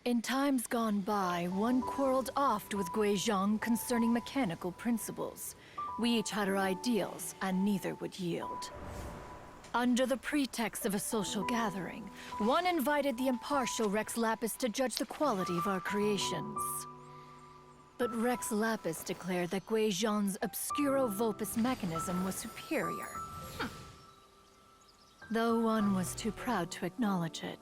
In times gone by, one quarreled oft with Guizhong concerning mechanical principles. We each had our ideals, and neither would yield. Under the pretext of a social gathering, one invited the impartial Rex Lapis to judge the quality of our creations. But Rex Lapis declared that Guizhong's Obscuro Vulpus mechanism was superior. Though one was too proud to acknowledge it,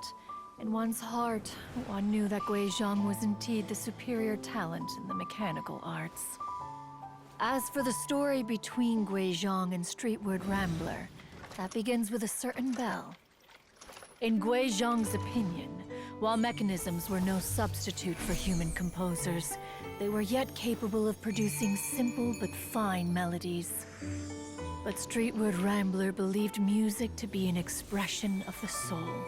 in one's heart, one knew that Guizhong was indeed the superior talent in the mechanical arts. As for the story between Guizhong and Streetward Rambler, that begins with a certain bell. In Guizhong's opinion, while mechanisms were no substitute for human composers, they were yet capable of producing simple but fine melodies. But Streetward Rambler believed music to be an expression of the soul,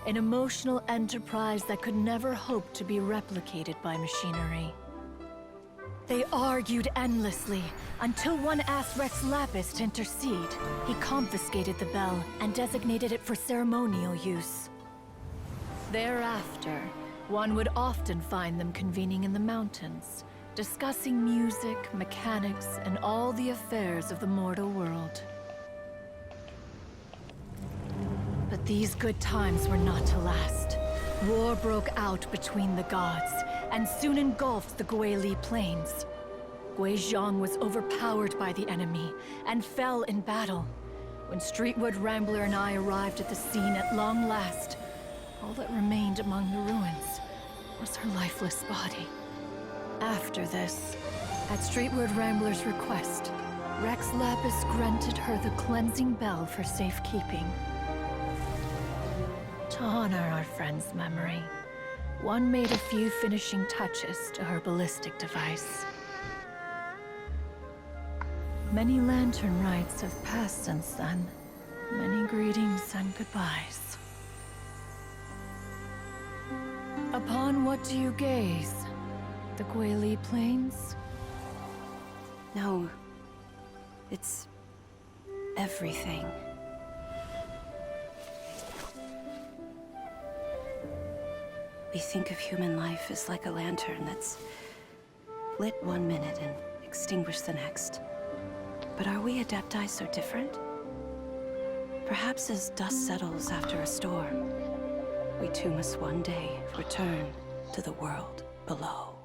an emotional enterprise that could never hope to be replicated by machinery. They argued endlessly, until one asked Rex Lapis to intercede. He confiscated the bell and designated it for ceremonial use. Thereafter, one would often find them convening in the mountains, discussing music, mechanics, and all the affairs of the mortal world. But these good times were not to last. War broke out between the gods, and soon engulfed the Guili Plains. Guizhong was overpowered by the enemy, and fell in battle. When Streetwood Rambler and I arrived at the scene at long last, all that remained among the ruins was her lifeless body. After this, at Streetwood Rambler's request, Rex Lapis granted her the cleansing bell for safekeeping. To honor our friend's memory, one made a few finishing touches to her ballistic device. Many lantern rites have passed since then. Many greetings and goodbyes. Upon what do you gaze? The Guili Plains? No. It's everything. We think of human life as like a lantern that's lit one minute and extinguished the next. But are we Adepti so different? Perhaps as dust settles after a storm, we too must one day return to the world below.